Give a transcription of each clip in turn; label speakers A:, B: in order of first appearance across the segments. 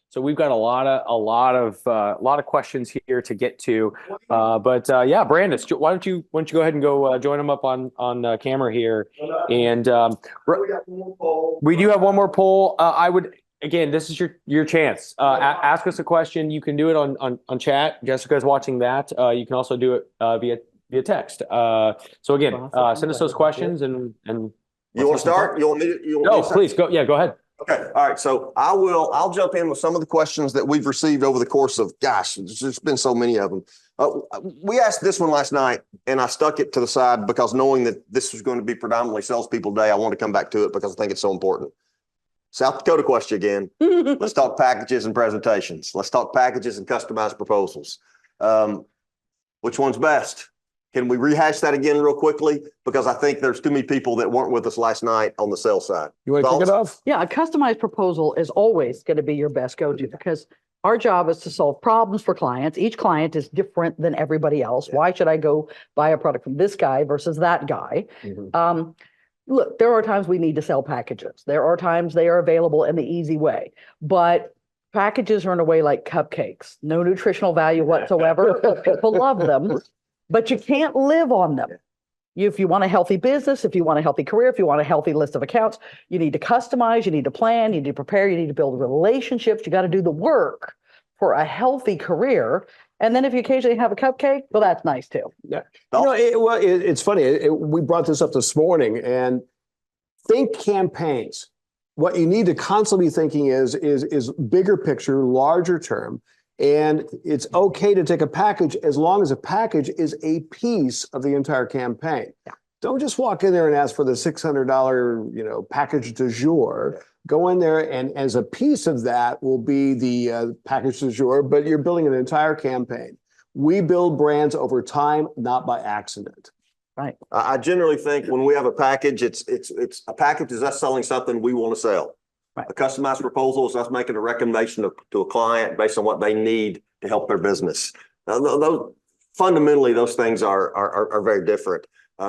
A: So we've got a lot of questions here to get to. But yeah, Brandis, why don't you go ahead and go join them up on camera here? And we do have one more poll. I would again, this is your chance. Ask us a question. You can do it on chat. Jessica's watching that. You can also do it via text. So again, send us those questions and.
B: You want to start? You want me to?
A: No, please go. Yeah, go ahead.
B: Okay. All right. So I'll jump in with some of the questions that we've received over the course of, gosh, there's been so many of them. We asked this one last night and I stuck it to the side because knowing that this was going to be predominantly salespeople day, I want to come back to it because I think it's so important. South Dakota question again. Let's talk packages and presentations. Let's talk packages and customized proposals. Which one's best? Can we rehash that again real quickly? Because I think there's too many people that weren't with us last night on the sales side.
C: You want to kick it off?
D: Yeah, a customized proposal is always going to be your best go-to because our job is to solve problems for clients. Each client is different than everybody else. Yeah. Why should I go buy a product from this guy versus that guy? Mm-hmm. Look, there are times we need to sell packages. There are times they are available in the easy way, but packages are in a way like cupcakes. No nutritional value whatsoever. People love them. But you can't live on them. If you want a healthy business, if you want a healthy career, if you want a healthy list of accounts, you need to customize, you need to plan, you need to prepare, you need to build relationships. You got to do the work for a healthy career. And then if you occasionally have a cupcake, well, that's nice too.
C: Yeah. It's funny. We brought this up this morning and think campaigns. What you need to constantly be thinking is bigger picture, larger term. And it's okay to take a package as long as a package is a piece of the entire campaign. Yeah. Don't just walk in there and ask for the $600, package du jour. Yeah. Go in there and as a piece of that will be the package du jour, but you're building an entire campaign. We build brands over time, not by accident.
D: Right.
B: I generally think when we have a package, it's a package is us selling something we want to sell. Right. A customized proposal is us making a recommendation to a client based on what they need to help their business. Fundamentally, those things are very different.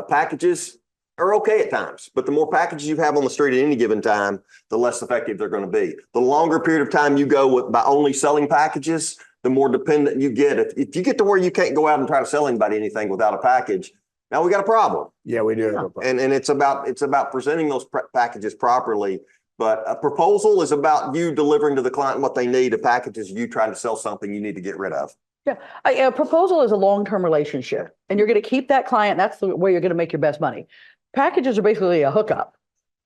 B: Packages are okay at times, but the more packages you have on the street at any given time, the less effective they're going to be. The longer period of time you go by only selling packages, the more dependent you get. If you get to where you can't go out and try to sell anybody anything without a package, now we got a problem.
C: Yeah, we do have a problem.
B: And it's about presenting those packages properly. But a proposal is about you delivering to the client what they need. A package is you trying to sell something you need to get rid of.
D: Yeah, a proposal is a long-term relationship, and you're going to keep that client. That's the way you're going to make your best money. Packages are basically a hookup.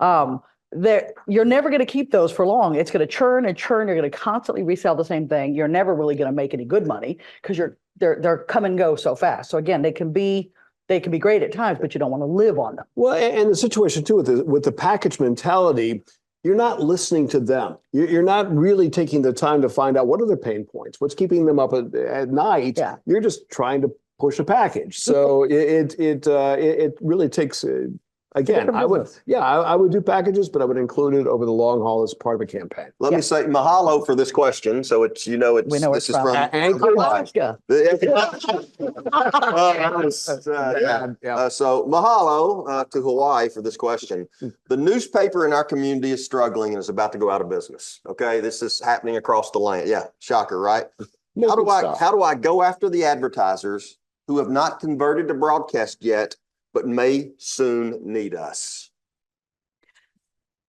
D: You're never going to keep those for long. It's going to churn and churn. You're going to constantly resell the same thing. You're never really going to make any good money because they're come and go so fast. So again, they can be great at times, but you don't want to live on them.
C: Well, and the situation too with the package mentality. You're not listening to them. You're not really taking the time to find out what are their pain points, what's keeping them up at night. Yeah. You're just trying to push a package. So it really takes. Again, I would do packages, but I would include it over the long haul as part of a campaign.
B: Let me say mahalo for this question. So this is from
D: Alaska.
B: So mahalo to Hawaii for this question. The newspaper in our community is struggling and is about to go out of business. Okay, this is happening across the land. Yeah, shocker, right? How do I go after the advertisers who have not converted to broadcast yet, but may soon need us?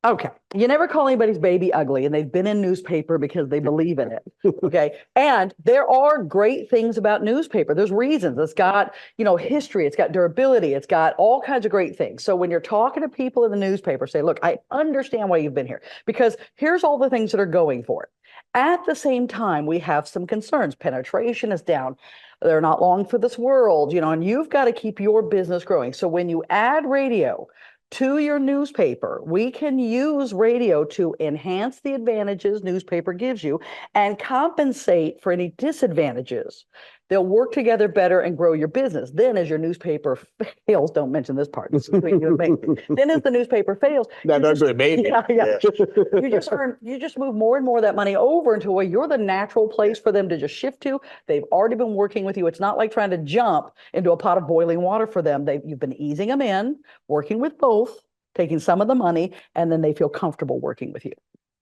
D: Okay. You never call anybody's baby ugly, and they've been in newspaper because they believe in it. Okay. And there are great things about newspaper. There's reasons. It's got, history. It's got durability. It's got all kinds of great things. So when you're talking to people in the newspaper, say, look, I understand why you've been here because here's all the things that are going for it. At the same time, we have some concerns. Penetration is down. They're not long for this world, and you've got to keep your business growing. So when you add radio to your newspaper, we can use radio to enhance the advantages newspaper gives you and compensate for any disadvantages. They'll work together better and grow your business. Then as your newspaper fails, don't mention this part. This is between you and me. Then as the newspaper fails, you just move more and more of that money over into where you're the natural place for them to just shift to. They've already been working with you. It's not like trying to jump into a pot of boiling water for them. You've been easing them in, working with both, taking some of the money, and then they feel comfortable working with you.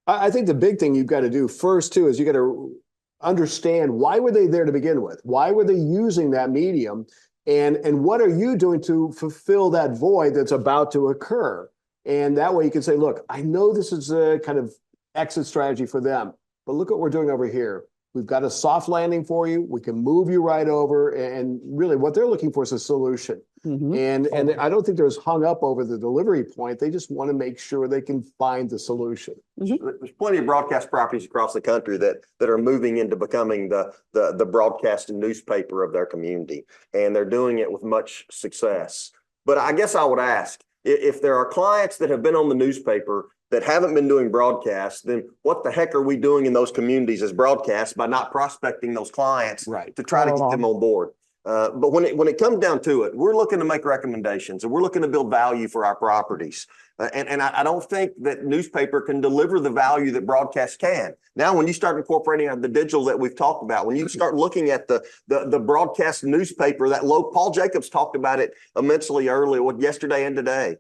C: I think the big thing you've got to do first too is you got to understand why were they there to begin with? Why were they using that medium? And what are you doing to fulfill that void that's about to occur? And that way you can say, look, I know this is a kind of exit strategy for them, but look what we're doing over here. We've got a soft landing for you. We can move you right over. And really what they're looking for is a solution. And I don't think they're hung up over the delivery point. They just want to make sure they can find the solution.
B: There's plenty of broadcast properties across the country that are moving into becoming the broadcast and newspaper of their community, and they're doing it with much success. But I guess I would ask, if there are clients that have been on the newspaper that haven't been doing broadcasts, then what the heck are we doing in those communities as broadcasts by not prospecting those clients to try to get them on board? But when it comes down to it, we're looking to make recommendations and we're looking to build value for our properties. And I don't think that newspaper can deliver the value that broadcast can. Now, when you start incorporating the digital that we've talked about, when you start looking at the broadcast newspaper, Paul Jacobs talked about it immensely earlier, yesterday and today.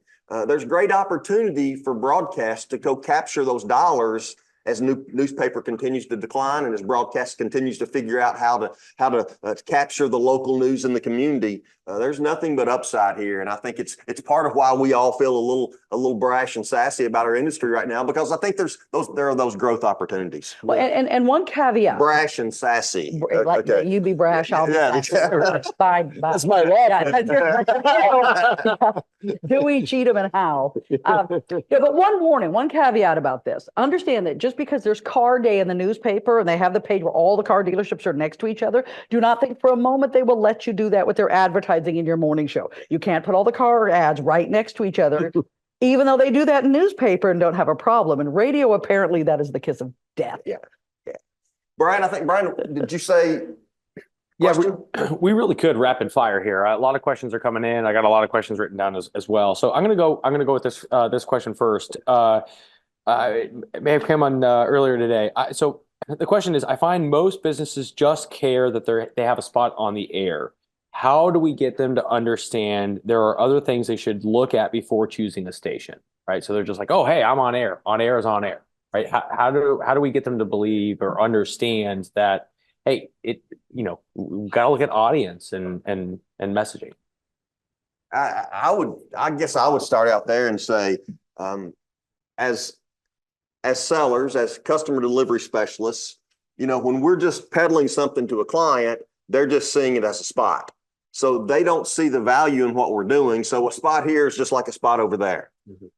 B: There's great opportunity for broadcast to go capture those dollars as newspaper continues to decline and as broadcast continues to figure out how to capture the local news in the community. There's nothing but upside here, and I think it's part of why we all feel a little brash and sassy about our industry right now, because I think there are those growth opportunities.
D: Well, and one caveat.
B: Brash and sassy.
D: Like
B: Okay.
D: you be brash, I'll be sassy. Bye.
C: That's my law.
D: Do we cheat them and how? But one warning, one caveat about this. Understand that just because there's car day in the newspaper and they have the page where all the car dealerships are next to each other, do not think for a moment they will let you do that with their advertising in your morning show. You can't put all the car ads right next to each other, even though they do that in newspaper and don't have a problem. In radio, apparently that is the kiss of death.
B: Yeah. Brian, did you say?
A: Yeah, we really could rapid fire here. A lot of questions are coming in. I got a lot of questions written down as well. So I'm gonna go with this question first. It may have come on earlier today. So the question is, I find most businesses just care that they have a spot on the air. How do we get them to understand there are other things they should look at before choosing a station, right? So they're just like, oh, hey, I'm on air. On air is on air, right? How do we get them to believe or understand that, hey, we've got to look at audience and messaging.
B: I guess I would start out there and say, as sellers, as customer delivery specialists, when we're just peddling something to a client, they're just seeing it as a spot. So they don't see the value in what we're doing. So a spot here is just like a spot over there.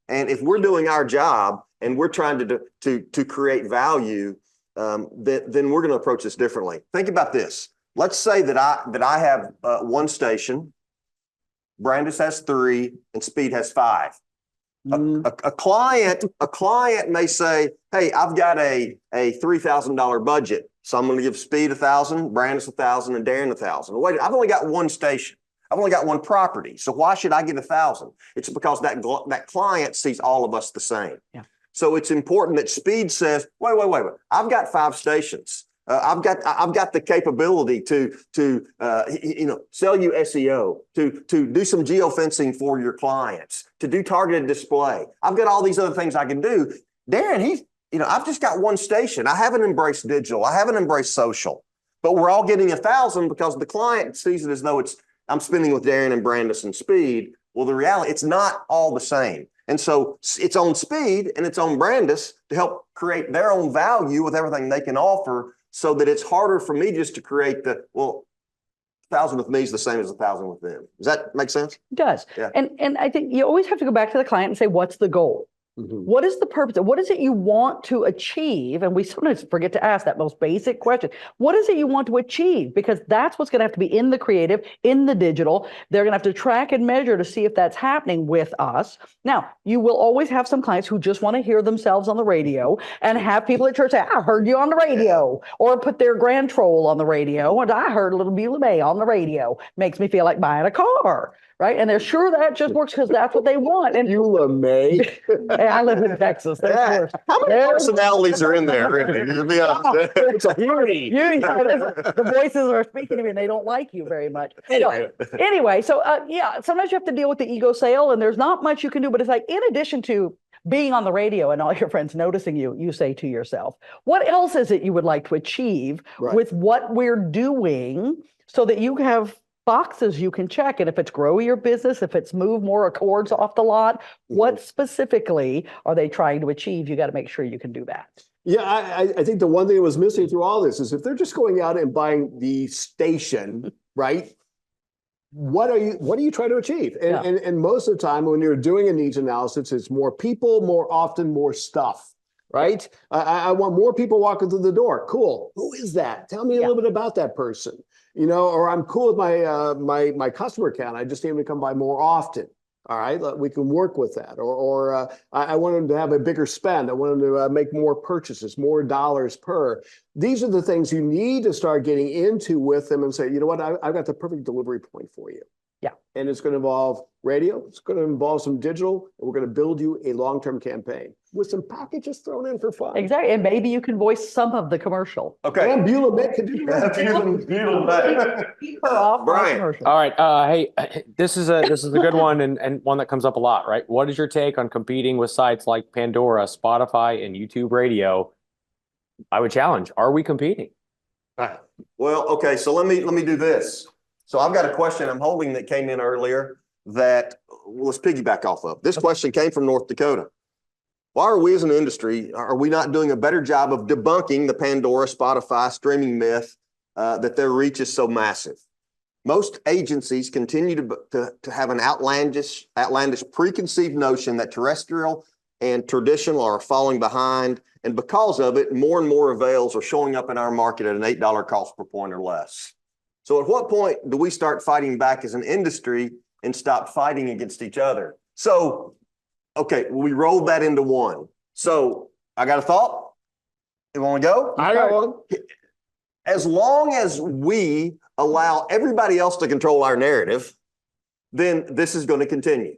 B: And if we're doing our job and we're trying to create value, then we're going to approach this differently. Think about this. Let's say that I have one station, Brandis has 3, and Speed has 5. A client may say, hey, I've got a $3,000 budget. So I'm going to give Speed 1,000, Brandis 1,000, and Darren 1,000. Wait, I've only got one station. I've only got one property. So why should I get 1,000? It's because that client sees all of us the same. Yeah. So it's important that Speed says, wait. I've got 5 stations. I've got the capability to sell you SEO, to do some geofencing for your clients, to do targeted display. I've got all these other things I can do. Darren, I've just got one station. I haven't embraced digital. I haven't embraced social, but we're all getting 1,000 because the client sees it as though I'm spending with Darren and Brandis and Speed. Well, the reality, it's not all the same. And so it's on Speed and it's on Brandis to help create their own value with everything they can offer, so that it's harder for me just to create 1,000 with me is the same as 1,000 with them. Does that make sense?
D: It does.
B: Yeah.
D: And I think you always have to go back to the client and say, what's the goal? What is the purpose? What is it you want to achieve? And we sometimes forget to ask that most basic question. What is it you want to achieve? Because that's what's going to have to be in the creative, in the digital. They're going to have to track and measure to see if that's happening with us. Now, you will always have some clients who just want to hear themselves on the radio and have people at church say, I heard you on the radio, or put their grand troll on the radio. And I heard Little Beulah May on the radio. Makes me feel like buying a car. Right. And they're sure that just works because that's what they want. And
C: Beulah May.
D: Hey, I live in Texas.
B: Yeah. How many personalities are in there, really? To be honest.
C: It's a beauty.
D: The voices are speaking to me and they don't like you very much. Anyway, so sometimes you have to deal with the ego sale and there's not much you can do, but it's like, in addition to being on the radio and all your friends noticing you, you say to yourself, what else is it you would like to achieve
C: Right.
D: with what we're doing so that you have boxes you can check? And if it's grow your business, if it's move more Accords off the lot, what specifically are they trying to achieve? You got to make sure you can do that.
C: Yeah, I think the one thing that was missing through all this is if they're just going out and buying the station, right? What are you trying to achieve? And,
D: Yeah.
C: and most of the time when you're doing a needs analysis, it's more people, more often more stuff, right? I want more people walking through the door. Cool. Who is that? Tell me a
D: Yeah.
C: little bit about that person. You know, or I'm cool with my customer account. I just need them to come by more often. All right, we can work with that. Or I want them to have a bigger spend. I want them to make more purchases, more dollars per. These are the things you need to start getting into with them and say, you know what, I've got the perfect delivery point for you.
D: Yeah.
C: And it's going to involve radio. It's going to involve some digital. And we're going to build you a long-term campaign with some packages thrown in for fun.
D: Exactly. And maybe you can voice some of the commercial.
B: Okay.
C: And Beulah Mick could do that.
D: Keep her off my
B: Brian.
D: commercial.
A: All right. Hey, this is a good one and one that comes up a lot, right? What is your take on competing with sites like Pandora, Spotify, and YouTube Radio? I would challenge, are we competing?
B: Well, okay, so let me do this. So I've got a question I'm holding that came in earlier that let's piggyback off of. This question came from North Dakota. Why are we as an industry, are we not doing a better job of debunking the Pandora, Spotify streaming myth that their reach is so massive? Most agencies continue to have an outlandish preconceived notion that terrestrial and traditional are falling behind. And because of it, more and more avails are showing up in our market at an $8 cost per point or less. So at what point do we start fighting back as an industry and stop fighting against each other? So, okay, we rolled that into one. So I got a thought. You want to go?
C: I got one.
B: As long as we allow everybody else to control our narrative, then this is going to continue.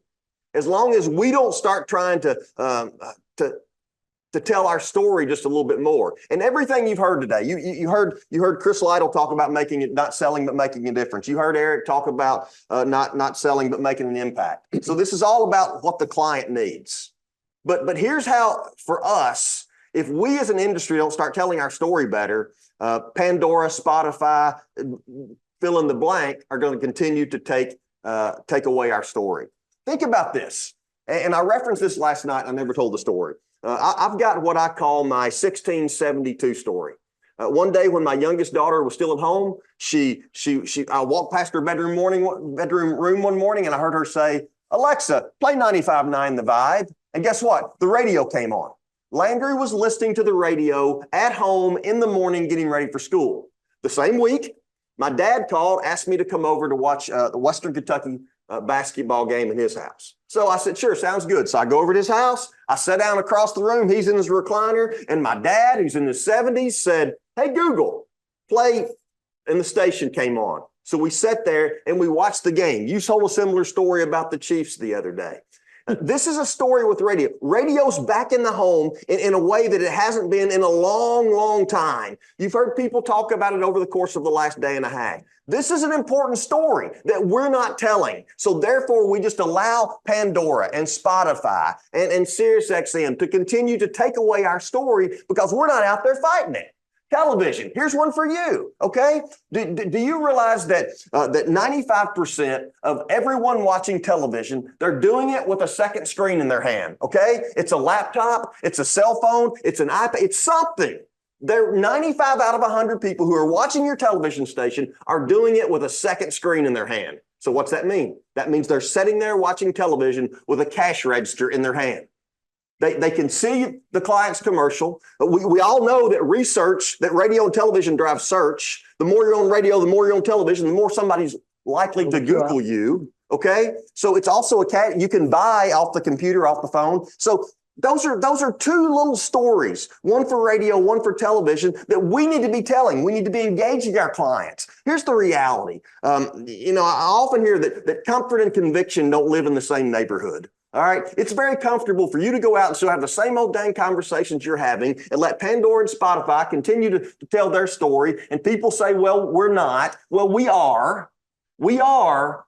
B: As long as we don't start trying to tell our story just a little bit more. And everything you've heard today, you heard Chris Lytle talk about making it not selling but making a difference. You heard Eric talk about not selling but making an impact. So this is all about what the client needs. But here's how, for us, if we as an industry don't start telling our story better, Pandora, Spotify, fill in the blank, are going to continue to take away our story. Think about this. And I referenced this last night. I never told the story. I've got what I call my 1672 story. One day when my youngest daughter was still at home, I walked past her bedroom room one morning and I heard her say, "Alexa, play 95.9 The Vibe." And guess what? The radio came on. Landry was listening to the radio at home in the morning, getting ready for school. The same week, my dad called, asked me to come over to watch the Western Kentucky basketball game in his house. So I said, sure, sounds good. So I go over to his house. I sat down across the room. He's in his recliner. And my dad, who's in his 70s, said, "Hey, Google, play." And the station came on. So we sat there and we watched the game. You told a similar story about the Chiefs the other day. This is a story with radio. Radio's back in the home in a way that it hasn't been in a long, long time. You've heard people talk about it over the course of the last day and a half. This is an important story that we're not telling. So therefore, we just allow Pandora and Spotify and SiriusXM to continue to take away our story because we're not out there fighting it. Television, here's one for you, okay? Do you realize that 95% of everyone watching television, they're doing it with a second screen in their hand, okay? It's a laptop, it's a cell phone, it's an iPad, it's something. There 95 out of 100 people who are watching your television station are doing it with a second screen in their hand. So what's that mean? That means they're sitting there watching television with a cash register in their hand. They can see the client's commercial. We all know that radio and television drive search. The more you're on radio, the more you're on television, the more somebody's likely to Google you. Okay. So it's also you can buy off the computer, off the phone. So those are two little stories, one for radio, one for television, that we need to be telling. We need to be engaging our clients. Here's the reality. I often hear that comfort and conviction don't live in the same neighborhood. All right. It's very comfortable for you to go out and still have the same old dang conversations you're having and let Pandora and Spotify continue to tell their story. And people say, well, we're not. Well, we are. We are.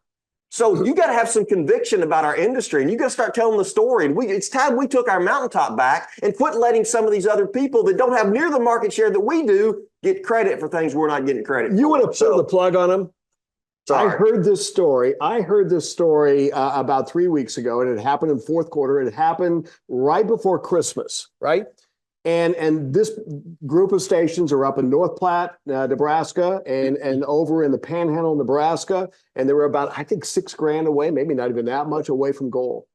B: So you got to have some conviction about our industry, and you got to start telling the story. And it's time we took our mountaintop back and quit letting some of these other people that don't have near the market share that we do get credit for things we're not getting credit for.
C: You want to pull the plug on them?
B: Sorry.
C: I heard this story about 3 weeks ago, and it happened in fourth quarter. It happened right before Christmas, right? And this group of stations are up in North Platte, Nebraska, and over in the Panhandle, Nebraska, and they were about, I think, $6,000 away, maybe not even that much away from goal.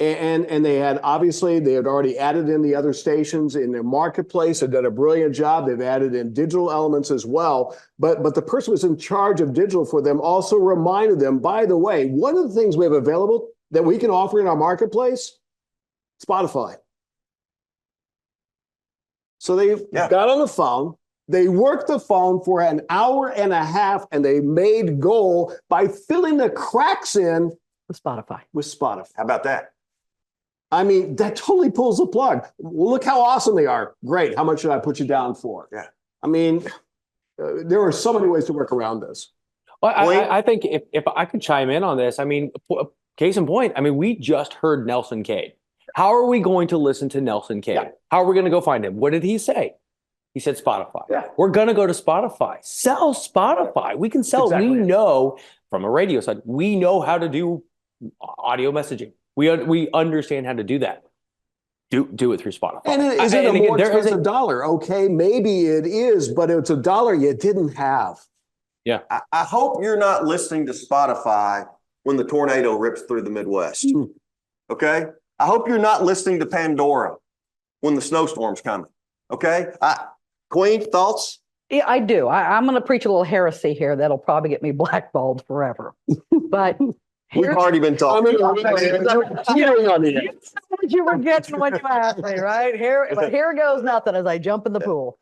C: And they had already added in the other stations in their marketplace. They've done a brilliant job. They've added in digital elements as well. But the person who was in charge of digital for them also reminded them, by the way, one of the things we have available that we can offer in our marketplace, Spotify. So they got on the phone. They worked the phone for an hour and a half, and they made goal by filling the cracks in
D: With Spotify.
C: with Spotify.
B: How about that?
C: I mean, that totally pulls the plug. Well, look how awesome they are. Great. How much should I put you down for?
B: Yeah.
C: I mean, there are so many ways to work around this.
A: Well, I think if I could chime in on this, I mean, case in point, I mean, we just heard Nelson Cade. How are we going to listen to Nelson Cade?
C: Yeah.
A: How are we going to go find him? What did he say? He said Spotify.
C: Yeah.
A: We're going to go to Spotify. Sell Spotify. We can sell.
C: Exactly.
A: We know from a radio side, we know how to do audio messaging. We understand how to do that. Do it through Spotify.
C: And is it
A: And
C: a
A: again,
C: more
A: there is
C: expensive dollar? Okay, maybe it is, but it's a dollar you didn't have.
A: Yeah.
B: I hope you're not listening to Spotify when the tornado rips through the Midwest. Okay? I hope you're not listening to Pandora when the snowstorm's coming. Okay? Queen, thoughts?
D: Yeah, I do. I'm going to preach a little heresy here that'll probably get me blackballed forever. But
B: We've already been talking.
C: Cheering on the end.
D: you were getting when you asked me, right? But here goes nothing as I jump in the pool.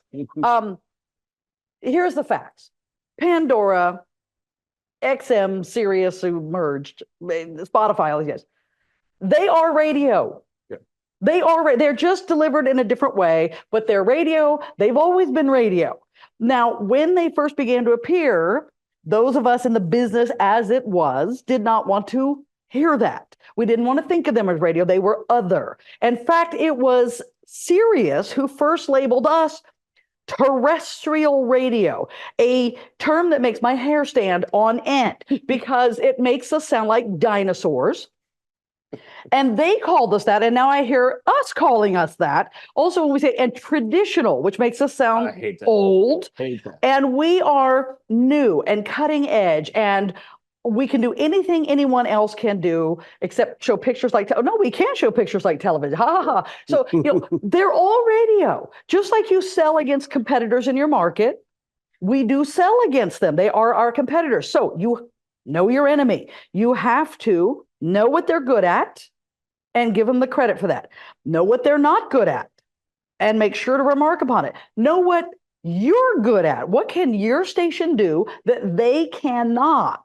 D: Here's the facts. Pandora, XM, Sirius, who merged, Spotify, all these guys, they are radio.
C: Yeah.
D: They're just delivered in a different way, but they're radio. They've always been radio. Now, when they first began to appear, those of us in the business as it was did not want to hear that. We didn't want to think of them as radio. They were other. In fact, it was Sirius who first labeled us terrestrial radio, a term that makes my hair stand on end because it makes us sound like dinosaurs. And they called us that, and now I hear us calling us that. Also, when we say and traditional, which makes us
A: I
D: sound
A: hate that.
D: old,
C: Hate that.
D: and we are new and cutting edge, and we can do anything anyone else can do except show pictures like no, we can't show pictures like television. Ha ha ha. So they're all radio. Just like you sell against competitors in your market, we do sell against them. They are our competitors. So you know your enemy. You have to know what they're good at and give them the credit for that. Know what they're not good at and make sure to remark upon it. Know what you're good at. What can your station do that they cannot?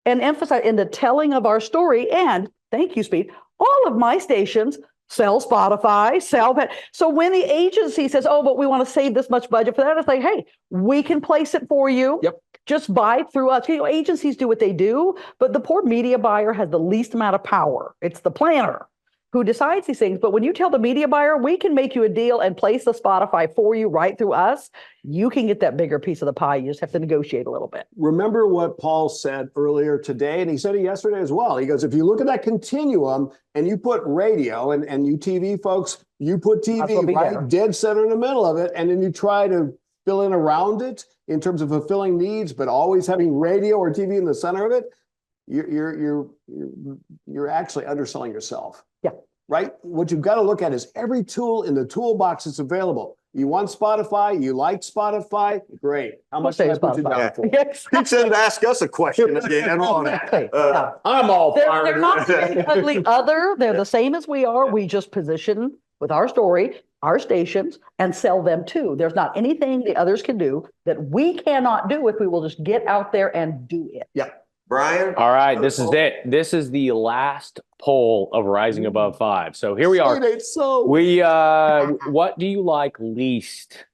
D: And emphasize in the telling of our story. And thank you, Speed, all of my stations sell Spotify, sell that. So when the agency says, oh, but we want to save this much budget for that, it's like, hey, we can place it for you.
C: Yep.
D: Just buy through us. You know, agencies do what they do, but the poor media buyer has the least amount of power. It's the planner who decides these things. But when you tell the media buyer, we can make you a deal and place the Spotify for you right through us, you can get that bigger piece of the pie. You just have to negotiate a little bit.
C: Remember what Paul said earlier today, and he said it yesterday as well. He goes, if you look at that continuum and you put radio and you TV folks, you put
D: That's
C: TV
D: what we
C: right
D: do.
C: dead center in the middle of it, and then you try to fill in around it in terms of fulfilling needs, but always having radio or TV in the center of it, you're actually underselling yourself.
D: Yeah.
C: Right? What you've got to look at is every tool in the toolbox that's available. You want Spotify, you like Spotify, great. How much
D: say
C: should I put you
D: Spotify.
C: down for?
D: Yes.
B: He said to ask us a question again on it.
D: Exactly. Yeah.
C: I'm all
D: They're
C: fired.
D: not ugly other. They're the same as we are. We just position with our story, our stations, and sell them too. There's not anything the others can do that we cannot do if we will just get out there and do it.
C: Yeah.
B: Brian?
A: All right, this is it. This is the last poll of Rising Above 5. So here we are.
C: It ain't so.
A: What do you like least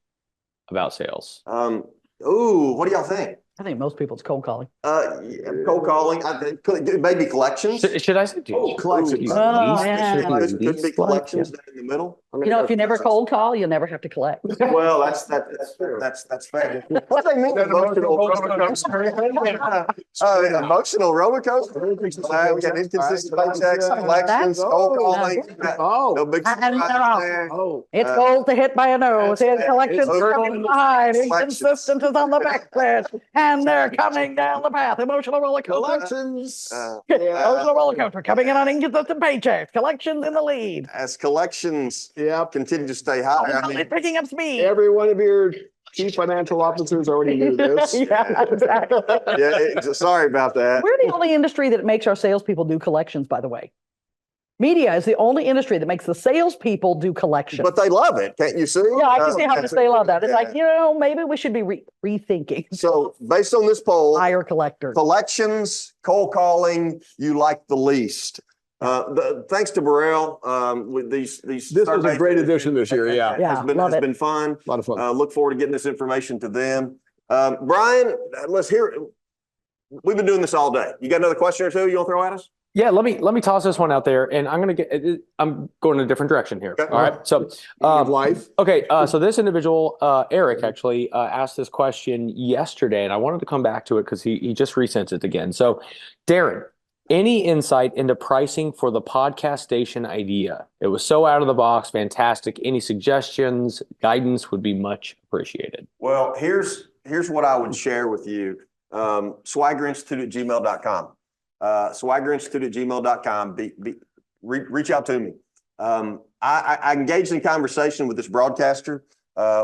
A: about sales?
B: What do y'all think?
D: I think most people it's cold calling.
B: Yeah, cold calling, I think, maybe collections.
A: Should I say?
C: Collections.
D: Oh, yeah.
B: Could be collections down in the middle. I mean,
D: You know, if you never cold call, you'll never have to collect.
B: Well, that's fair. What they mean, emotional roller coaster. Emotional roller coaster. We got inconsistent paychecks, collections, cold calling. No big surprises there.
C: Oh.
D: It's cold to hit by a nose, and collections
B: it's
D: coming behind,
B: collections.
D: inconsistent is on the backstretch, and they're coming down the path. Emotional roller coaster.
C: Collections.
D: Emotional roller coaster coming in on inconsistent paychecks. Collections in the lead.
B: As collections
C: Yep.
B: continue to stay high, I mean,
D: Picking up speed.
C: Every one of your chief financial officers already knew this.
D: Yeah, exactly.
B: sorry about that.
D: We're the only industry that makes our salespeople do collections, by the way. Media is the only industry that makes the salespeople do collections.
B: But they love it, can't you see?
D: Yeah, I can see how much they love that. It's
B: yeah.
D: like, you know, maybe we should be rethinking.
B: So based on this poll,
D: Hire collectors.
B: collections, cold calling, you like the least. Thanks to Burrell, with these.
C: This was a great addition this year, yeah.
D: Yeah, love
B: Has
D: it.
B: been fun.
C: A lot of fun.
B: Look forward to getting this information to them. Brian, let's hear. We've been doing this all day. You got another question or two you want to throw at us?
A: Yeah, let me toss this one out there, and I'm going in a different direction here.
B: Okay.
A: All right. So,
C: Of life.
A: okay. So this individual, Eric, actually asked this question yesterday, and I wanted to come back to it because he just resent it again. So, Darren, any insight into pricing for the podcast station idea? It was so out of the box, fantastic. Any suggestions, guidance would be much appreciated.
B: Well, here's what I would share with you. Swaggerinstitute@gmail.com. Swaggerinstitute@gmail.com. Reach out to me. I engaged in conversation with this broadcaster.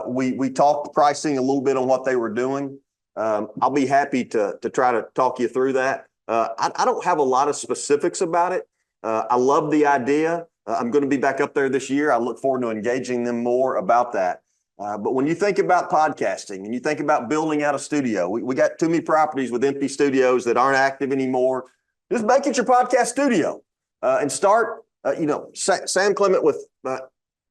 B: We talked pricing a little bit on what they were doing. I'll be happy to try to talk you through that. I don't have a lot of specifics about it. I love the idea. I'm going to be back up there this year. I look forward to engaging them more about that. But when you think about podcasting and you think about building out a studio, we got too many properties with empty studios that aren't active anymore. Just make it your podcast studio and start, Sam Clement with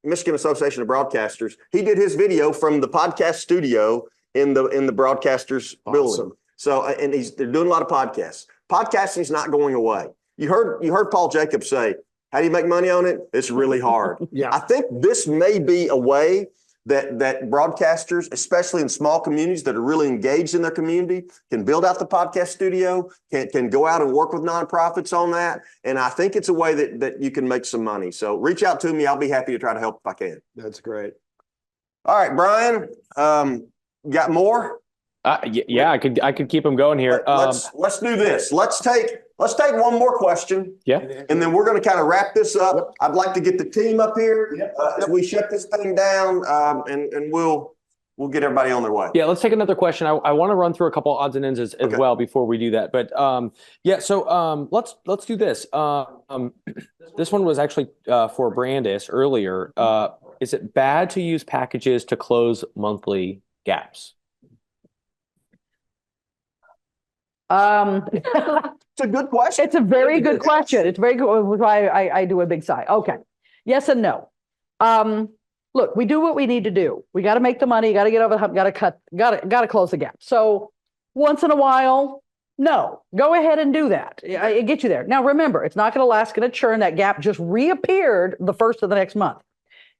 B: Michigan Association of Broadcasters. He did his video from the podcast studio in the broadcaster's building. So, and they're doing a lot of podcasts. Podcasting is not going away. You heard Paul Jacobs say, how do you make money on it? It's really hard.
C: Yeah.
B: I think this may be a way that broadcasters, especially in small communities that are really engaged in their community, can build out the podcast studio, can go out and work with nonprofits on that. And I think it's a way that you can make some money. So reach out to me. I'll be happy to try to help if I can.
C: That's great.
B: All right, Brian, got more?
A: Yeah, I could keep them going here.
B: Let's do this. Let's take one more question.
A: Yeah.
B: And then we're going to kind of wrap this up. I'd like to get the team up here as we shut this thing down, and we'll get everybody on their way.
A: Yeah, let's take another question. I want to run through a couple odds and ends as well before we do that. But so let's do this. This one was actually for Brandis earlier. Is it bad to use packages to close monthly gaps?
B: It's a good question.
D: It's a very good question. It's very good. Which is why I do a big sigh. Okay. Yes and no. Look, we do what we need to do. We got to make the money. Got to get over the hump. Got to close the gap. So once in a while, no, go ahead and do that. I get you there. Now, remember, it's not going to last, going to churn. That gap just reappeared the first of the next month.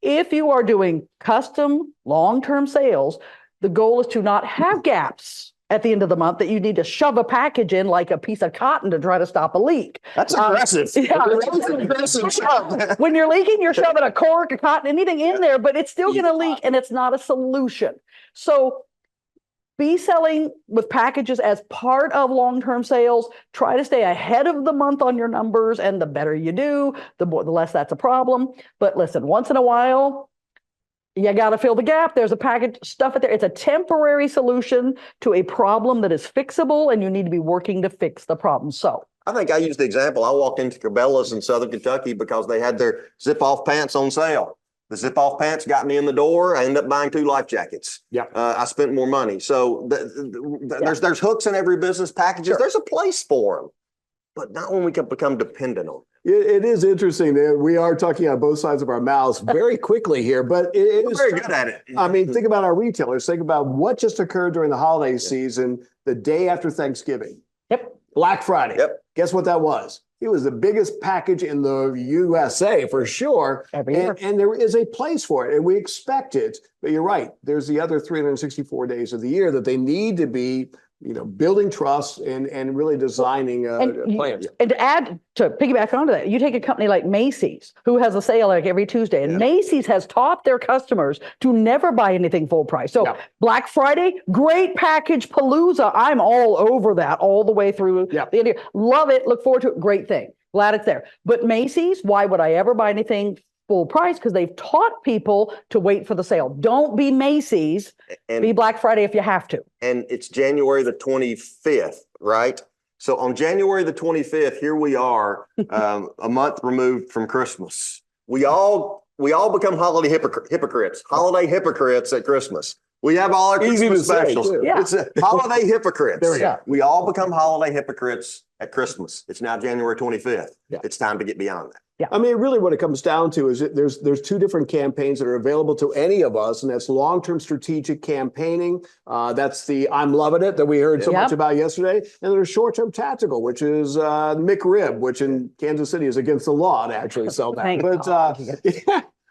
D: If you are doing custom long-term sales, the goal is to not have gaps at the end of the month that you need to shove a package in like a piece of cotton to try to stop a leak.
B: That's aggressive.
D: Yeah.
B: That's an aggressive shove.
D: When you're leaking, you're shoving a cork, a cotton, anything in there, but it's still going to leak and it's not a solution. So be selling with packages as part of long-term sales. Try to stay ahead of the month on your numbers, and the better you do, the less that's a problem. But listen, once in a while, you got to fill the gap. There's a package, stuff it there. It's a temporary solution to a problem that is fixable, and you need to be working to fix the problem. So
B: I think I used the example. I walked into Cabela's in Southern Kentucky because they had their zip-off pants on sale. The zip-off pants got me in the door. I ended up buying 2 life jackets.
C: Yeah.
B: I spent more money. So there's hooks in every business, packages.
D: Sure.
B: There's a place for them, but not when we can become dependent on them.
C: It is interesting that we are talking on both sides of our mouths very quickly here, but it
B: We're
C: is
B: very good at it.
C: I mean, think about our retailers. Think about what just occurred during the holiday season, the day after Thanksgiving.
D: Yep.
C: Black Friday.
B: Yep.
C: Guess what that was? It was the biggest package in the USA for sure.
D: Every year.
C: And there is a place for it, and we expect it. But you're right. There's the other 364 days of the year that they need to be, building trust and really designing plans.
D: And to add to piggyback onto that, you take a company like Macy's, who has a sale like every Tuesday, and Macy's has taught their customers to never buy anything full price. So Black Friday, great package palooza. I'm all over that all the way through the end. Love it. Look forward to it. Great thing. Glad it's there. But Macy's, why would I ever buy anything full price? Because they've taught people to wait for the sale. Don't be Macy's. Be Black Friday if you have to.
B: And it's January the 25th, right? So on January the 25th, here we are, a month removed from Christmas. We all become holiday hypocrites at Christmas. We have all our
C: Easy
B: Christmas
C: to say,
B: specials.
C: too.
D: Yeah.
B: It's a holiday hypocrites.
C: There we go.
B: We all become holiday hypocrites at Christmas. It's now January 25th.
C: Yeah.
B: It's time to get beyond that.
C: I mean, really what it comes down to is that there's two different campaigns that are available to any of us, and that's long-term strategic campaigning. That's the I'm loving it that we heard so much about yesterday. And there's short-term tactical, which is McRib, which in Kansas City is against the law to actually sell that.
D: Thank
C: But
D: God.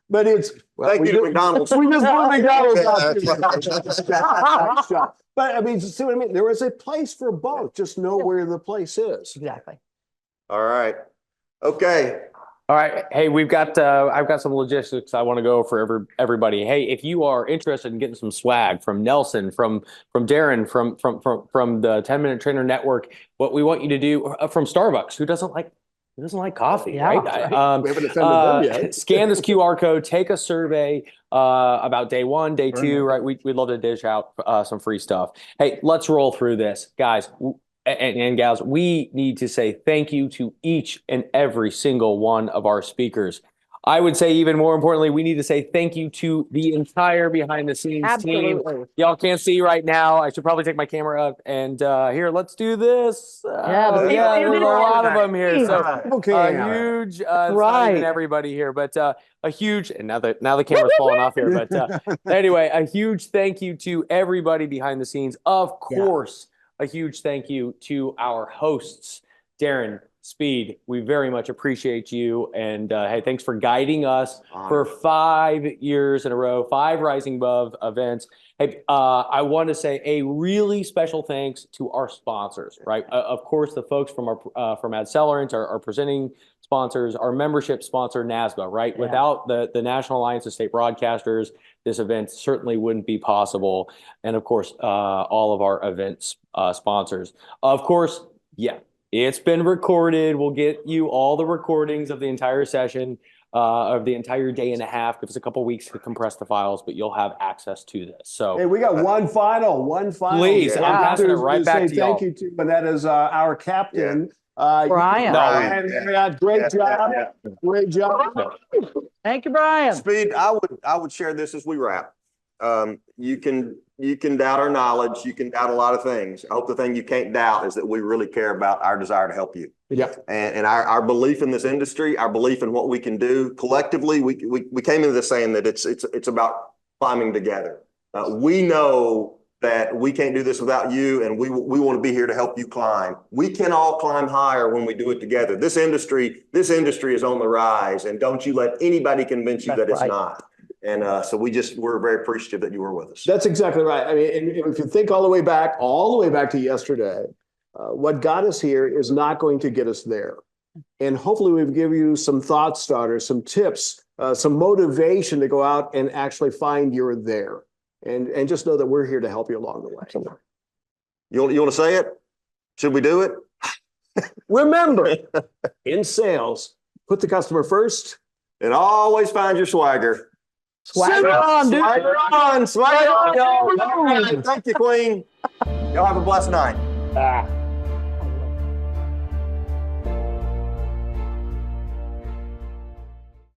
C: but it's
B: Thank you to McDonald's.
C: We just bought McDonald's.
B: That's right.
C: But I mean, see what I mean? There is a place for both. Just know where the place is.
D: Exactly.
B: All right. Okay.
A: All right. Hey, I've got some logistics I want to go for everybody. Hey, if you are interested in getting some swag from Nelson, from Darren, from the 10-Minute Trainer Network, what we want you to do from Starbucks, who doesn't like coffee, right?
C: We haven't offended them yet.
A: Scan this QR code, take a survey about day one, day two, right? We'd love to dish out some free stuff. Hey, let's roll through this, guys. And gals, we need to say thank you to each and every single one of our speakers. I would say even more importantly, we need to say thank you to the entire behind the scenes team. Y'all can't see right now. I should probably take my camera up and here, let's do this. There's a lot of them here. So a huge, not even everybody here, but a huge, and now the camera's falling off here. But anyway, a huge thank you to everybody behind the scenes. Of course, a huge thank you to our hosts, Darren, Speed. We very much appreciate you. And hey, thanks for guiding us for 5 years in a row, 5 Rising Above events. Hey, I want to say a really special thanks to our sponsors, right? Of course, the folks from AdCellerant, our presenting sponsors, our membership sponsor, NASBA, right? Yeah. Without the National Alliance of State Broadcasters, this event certainly wouldn't be possible. And of course, all of our events sponsors. Of course, it's been recorded. We'll get you all the recordings of the entire session, of the entire day and a half. Give us a couple weeks to compress the files, but you'll have access to this. So
C: hey, we got one final.
A: Please, I'm passing it right back to y'all.
C: Thank you to, and that is our captain.
D: Brian.
C: Great job. Great job.
D: Thank you, Brian.
B: Speed, I would share this as we wrap. You can doubt our knowledge. You can doubt a lot of things. I hope the thing you can't doubt is that we really care about our desire to help you.
C: Yeah.
B: And our belief in this industry, our belief in what we can do collectively. We came into this saying that it's about climbing together. We know that we can't do this without you, and we want to be here to help you climb. We can all climb higher when we do it together. This industry is on the rise, and don't you let anybody convince you that it's not. And so we're very appreciative that you were with us.
C: That's exactly right. I mean, and if you think all the way back to yesterday, what got us here is not going to get us there. And hopefully we've given you some thought starters, some tips, some motivation to go out and actually find you're there. And just know that we're here to help you along the way.
B: You want to say it? Should we do it?
C: Remember, in sales, put the customer first.
B: And always find your swagger.
D: Swagger on, dude.
B: Swagger on, y'all. Thank you, Queen. Y'all have a blessed night.